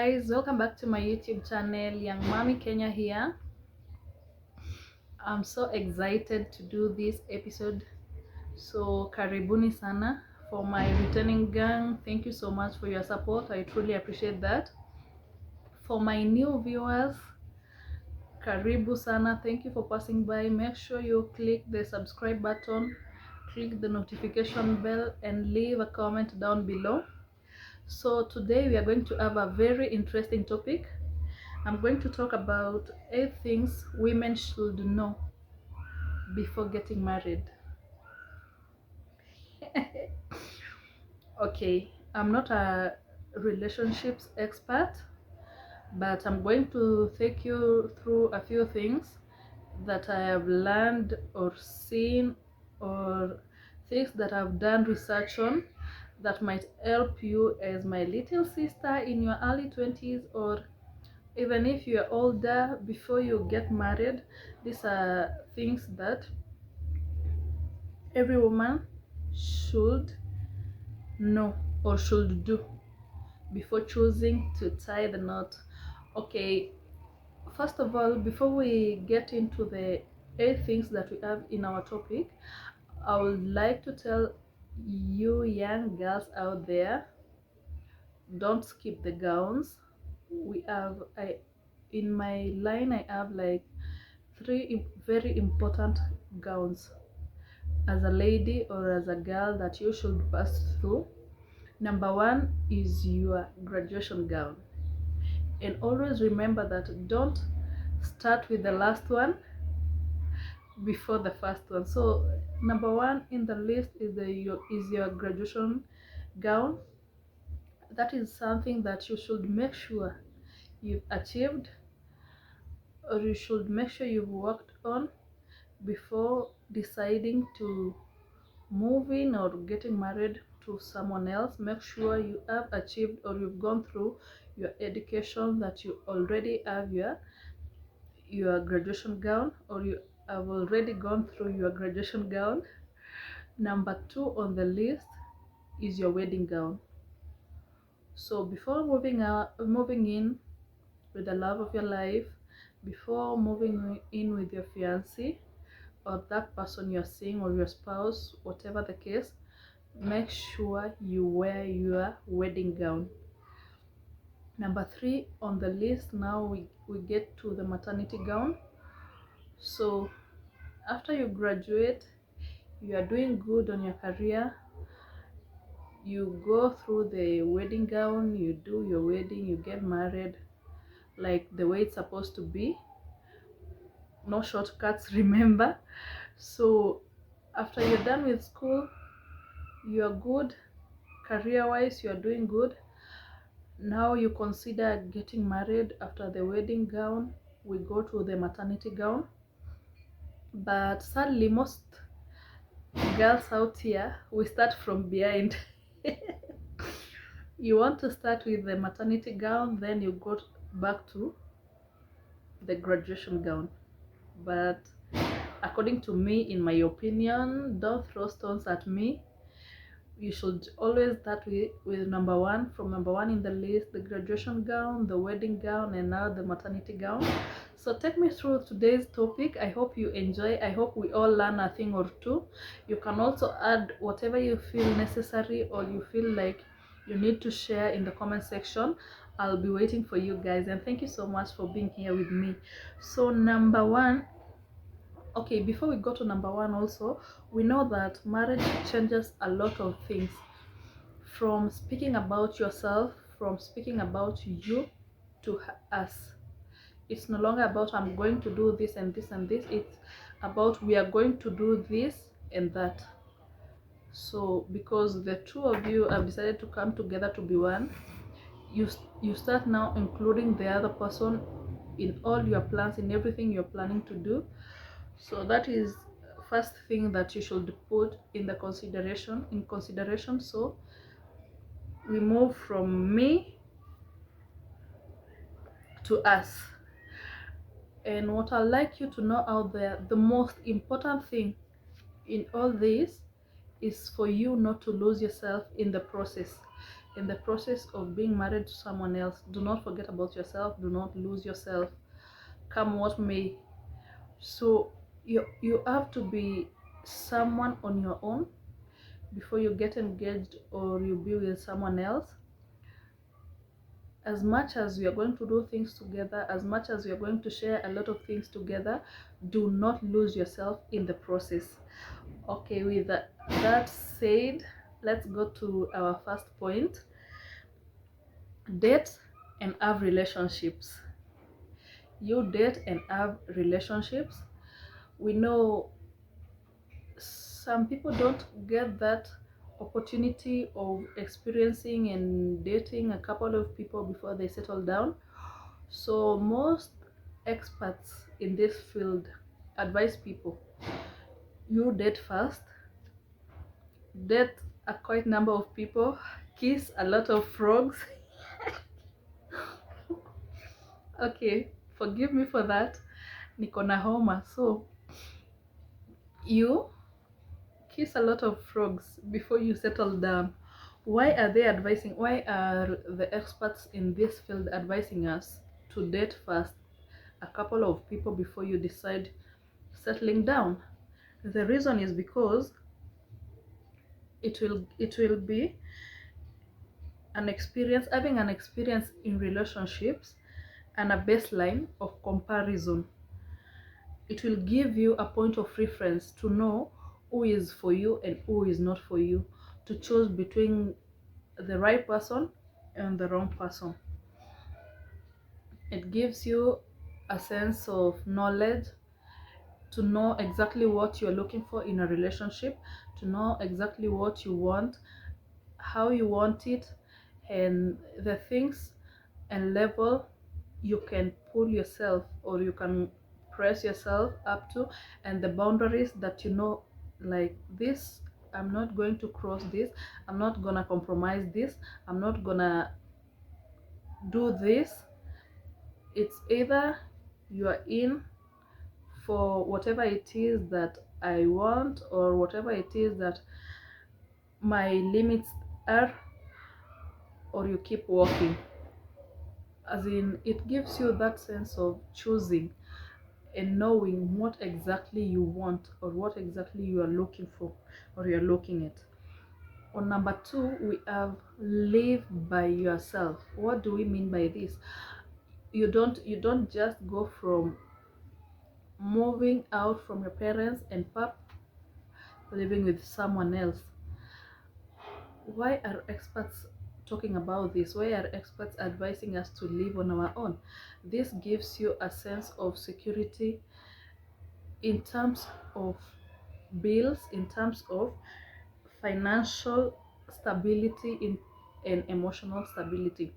guys, welcome back to my YouTube channel. Young Mommy Kenya here. I'm so excited to do this episode, so karibuni sana. For my returning gang, thank you so much for your support. I truly appreciate that. For my new viewers, karibu sana. Thank you for passing by. Make sure you click the subscribe button, click the notification bell, and leave a comment down below. So today we are going to have a very interesting topic. I'm going to talk about 8 things women should know before getting married. Okay, I'm not a relationships expert, but I'm going to take you through a few things that I have learned or seen, or things that I've done research on that might help you as my little sister in your early 20s, or even if you're older before you get married. These are things that every woman should know or should do before choosing to tie the knot. Okay, first of all, before we get into the 8 things that we have in our topic, I would like to tell you young girls out there, don't skip the gowns. We have, in my line I have like 3 very important gowns as a lady or as a girl that you should pass through. Number 1 is your graduation gown, and always remember that don't start with the last one before the first one. So number 1 in the list is your graduation gown. That is something that you should make sure you've achieved, or you should make sure you've worked on before deciding to move in or getting married to someone else. Make sure you have achieved, or you've gone through your education, that you already have your graduation gown, or you have already gone through your graduation gown. Number 2 on the list is your wedding gown. So before moving in with the love of your life, before moving in with your fiancé or that person you're seeing, or your spouse, whatever the case, make sure you wear your wedding gown. Number 3 on the list, now we get to the maternity gown. So after you graduate, you are doing good on your career, you go through the wedding gown, you do your wedding, you get married like the way it's supposed to be. No shortcuts, remember. So after you're done with school, you're good career wise, you're doing good. Now you consider getting married. After the wedding gown, we go to the maternity gown. But sadly, most girls out here, we start from behind. You want to start with the maternity gown, then you go back to the graduation gown. But according to me, in my opinion, don't throw stones at me. You should always start with number 1, from number 1 in the list, the graduation gown, the wedding gown, and now the maternity gown. So take me through today's topic. I hope you enjoy. I hope we all learn a thing or two. You can also add whatever you feel necessary, or you feel like you need to share in the comment section. I'll be waiting for you guys, and thank you so much for being here with me. So number 1, okay, before we go to number 1, also, we know that marriage changes a lot of things. From speaking about yourself, from speaking about you to us. It's no longer about I'm going to do this and this and this. It's about we are going to do this and that. So because the two of you have decided to come together to be one, you start now including the other person in all your plans, in everything you're planning to do. So that is first thing that you should put in consideration. So we move from me to us. And what I'd like you to know out there, the most important thing in all this is for you not to lose yourself in the process. in the process of being married to someone else, do not forget about yourself. Do not lose yourself, come what may. So you have to be someone on your own before you get engaged or you be with someone else. As much as we are going to do things together, as much as we are going to share a lot of things together, do not lose yourself in the process. Okay, with that said, let's go to our first point. Date and have relationships. You date and have relationships. We know some people don't get that opportunity of experiencing and dating a couple of people before they settle down. So most experts in this field advise people, you date first, date a quite number of people, kiss a lot of frogs. Okay, forgive me for that, niko na homa. So you kiss a lot of frogs before you settle down. Why are they advising, why are the experts in this field advising us to date first a couple of people before you decide settling down? The reason is because it will be an experience, having an experience in relationships and a baseline of comparison. It will give you a point of reference to know who is for you and who is not for you, to choose between the right person and the wrong person. It gives you a sense of knowledge, to know exactly what you're looking for in a relationship, to know exactly what you want, how you want it, and the things and level you can pull yourself or you can press yourself up to, and the boundaries that you know, like this, I'm not going to cross this, I'm not gonna compromise this, I'm not gonna do this. It's either you are in for whatever it is that I want or whatever it is that my limits are, or you keep walking. As in, it gives you that sense of choosing and knowing what exactly you want or what exactly you are looking for or you're looking at. On number two, we have live by yourself. What do we mean by this? You don't just go from moving out from your parents and living with someone else. Why are experts talking about this? Why are experts advising us to live on our own? This gives you a sense of security in terms of bills, in terms of financial stability, and emotional stability.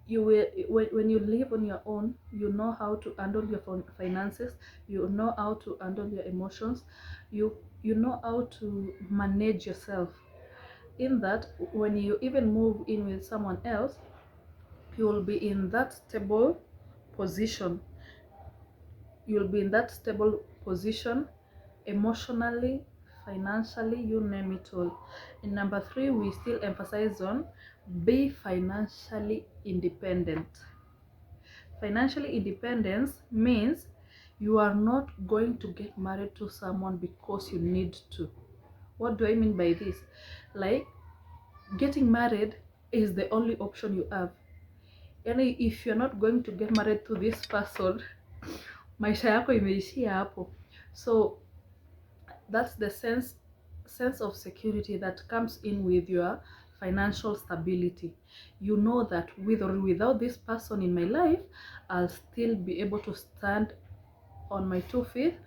You will, when you live on your own, you know how to handle your finances, you know how to handle your emotions, you know how to manage yourself. In that, when you even move in with someone else, you will be in that stable position. You'll be in that stable position emotionally, financially, you name it all. In number three, we still emphasize on be financially independent. Financially independence means you are not going to get married to someone because you need to. What do I mean by this? Like, getting married is the only option you have. And if you're not going to get married to this person, maisha yako imeishia hapo. So that's the sense of security that comes in with your financial stability. You know that with or without this person in my life, I'll still be able to stand on my 2 feet.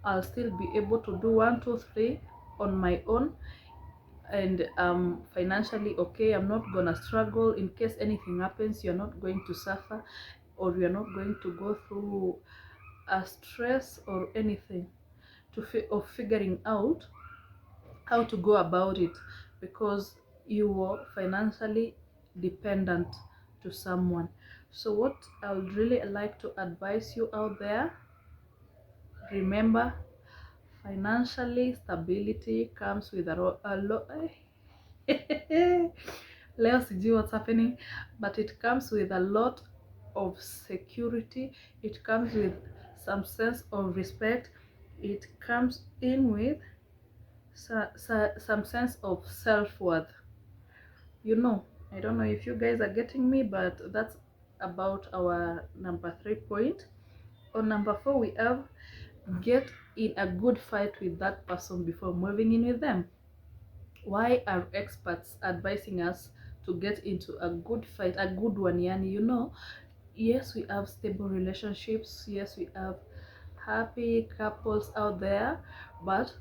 I'll still be able to do 1, 2, 3 on my own, and financially okay. I'm not gonna struggle. In case anything happens, you're not going to suffer, or you're not going to go through a stress or anything of figuring out how to go about it, because you were financially dependent to someone. So what I would really like to advise you out there, remember, financially stability comes with a lot. Leo sijui what's happening, but it comes with a lot of security. It comes with some sense of respect. It comes in with some sense of self-worth. You know, I don't know if you guys are getting me, but that's about our number 3 point. On number 4, we have get in a good fight with that person before moving in with them. Why are experts advising us to get into a good fight, a good one? Yani, you know, yes, we have stable relationships, yes, we have happy couples out there, but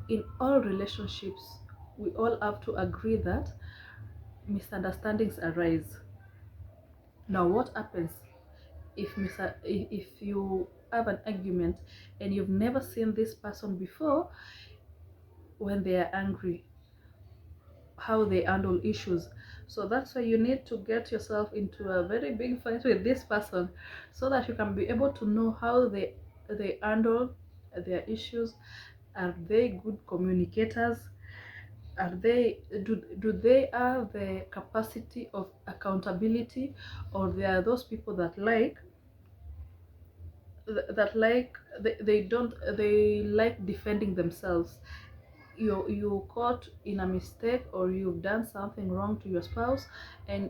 in all relationships we all have to agree that misunderstandings arise. Now what happens if you have an argument and you've never seen this person before? When they are angry, how they handle issues. So that's why you need to get yourself into a very big fight with this person, so that you can be able to know how they handle their issues. Are they good communicators? Are they do they have the capacity of accountability, or they are those people that they don't, they like defending themselves? You caught in a mistake, or you've done something wrong to your spouse, and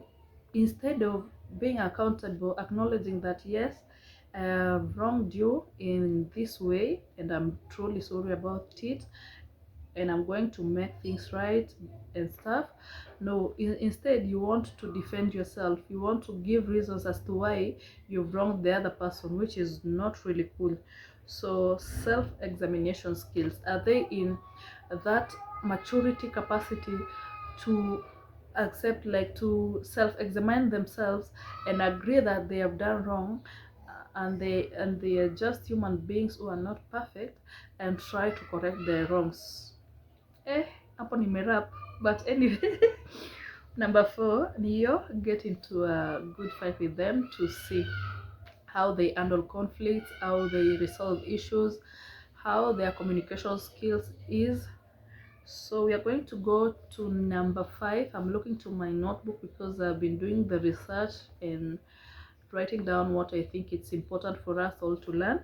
instead of being accountable, acknowledging that yes, I have wronged you in this way and I'm truly sorry about it, and I'm going to make things right and stuff. No, instead you want to defend yourself. You want to give reasons as to why you've wronged the other person, which is not really cool. So self-examination skills, are they in that maturity capacity to accept, like to self-examine themselves and agree that they have done wrong, and they are just human beings who are not perfect, and try to correct their wrongs. Hapo nimerap, but anyway. Number 4, Neo, get into a good fight with them to see how they handle conflicts, how they resolve issues, how their communication skills is. So we are going to go to number 5. I'm looking to my notebook because I've been doing the research and writing down what I think it's important for us all to learn.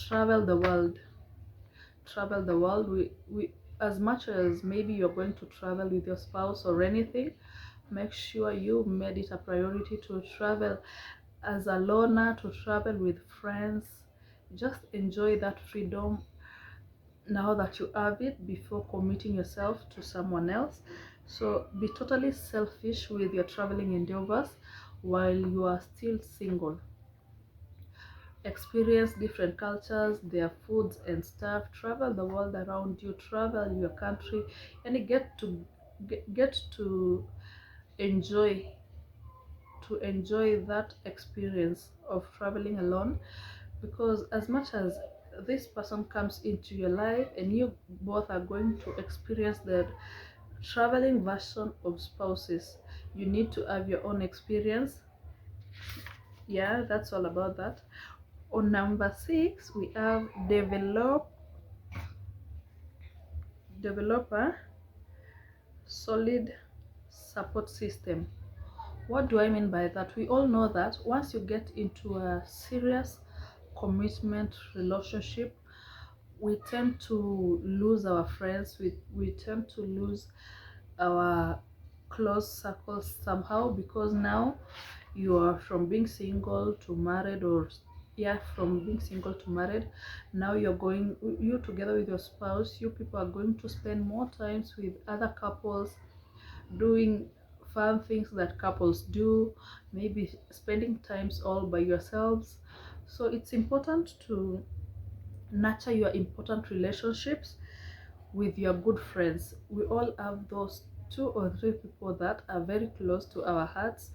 Travel the world. Travel the world. We as much as maybe you're going to travel with your spouse or anything, make sure you made it a priority to travel as a loner, to travel with friends. Just enjoy that freedom now that you have it, before committing yourself to someone else. So be totally selfish with your traveling endeavors while you are still single. Experience different cultures, their foods and stuff. Travel the world around you, travel your country, and get to enjoy that experience of traveling alone. Because as much as this person comes into your life and you both are going to experience the traveling version of spouses, you need to have your own experience. Yeah, that's all about that. On number 6, we have develop a solid support system. What do I mean by that? We all know that once you get into a serious commitment relationship, we tend to lose our friends, we tend to lose our close circles somehow, because now you are from being single to married, or yeah, from being single to married. Now you together with your spouse, you people are going to spend more times with other couples, doing fun things that couples do, maybe spending times all by yourselves. So it's important to nurture your important relationships with your good friends. We all have those 2 or 3 people that are very close to our hearts,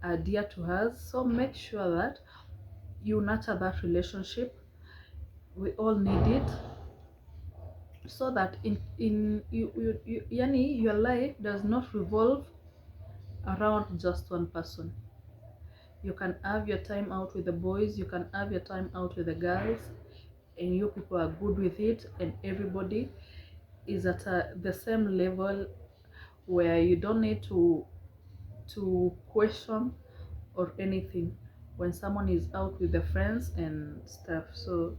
are dear to us. So make sure that you nurture that relationship. We all need it, so that yani your life does not revolve around just one person. You can have your time out with the boys, you can have your time out with the girls, and you people are good with it, and everybody is at the same level where you don't need to question or anything when someone is out with their friends and stuff. So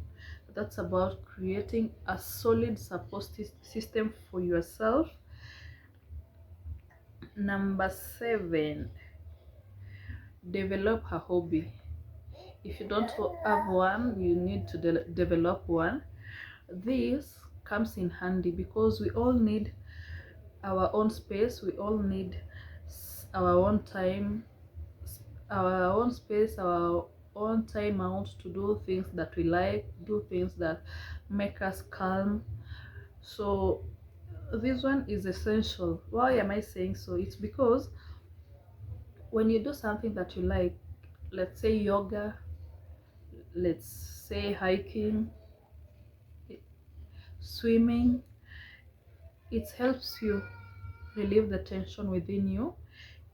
that's about creating a solid support system for yourself. Number 7, develop a hobby. If you don't have one, you need to develop one. This comes in handy because we all need our own space, we all need our own time, our own space, our own time out to do things that we like, do things that make us calm. So this one is essential. Why am I saying so? It's because when you do something that you like, let's say yoga, let's say hiking, swimming, it helps you relieve the tension within you,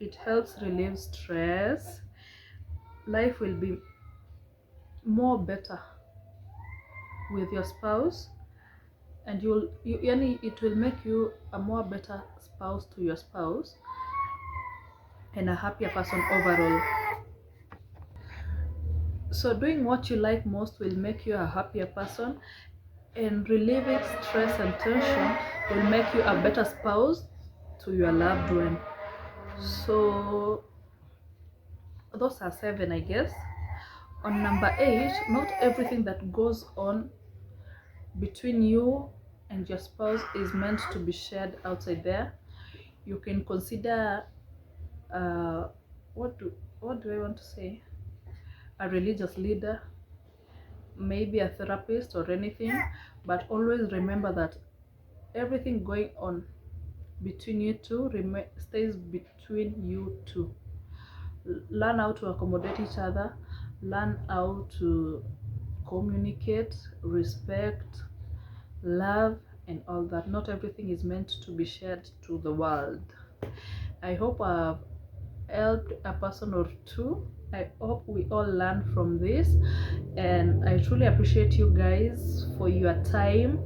it helps relieve stress. Life will be more better with your spouse, and it will make you a more better spouse to your spouse and a happier person overall. So doing what you like most will make you a happier person, and relieving stress and tension will make you a better spouse to your loved one. So those are 7, I guess. On number 8, not everything that goes on between you and your spouse is meant to be shared outside there. You can consider uh, what do I want to say, a religious leader, maybe a therapist or anything, but always remember that everything going on between you two stays between you two. Learn how to accommodate each other, learn how to communicate, respect, love, and all that. Not everything is meant to be shared to the world. I hope I've helped a person or two. I hope we all learn from this, and I truly appreciate you guys for your time.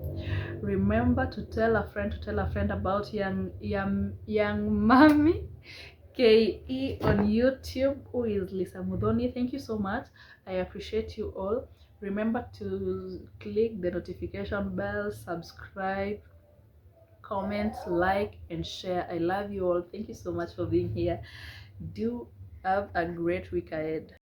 Remember to tell a friend about young mommy KE on YouTube, who is Lisa Mudhoni. Thank you so much. I appreciate you all. Remember to click the notification bell, subscribe, comment, like, and share. I love you all. Thank you so much for being here. Do have a great week ahead.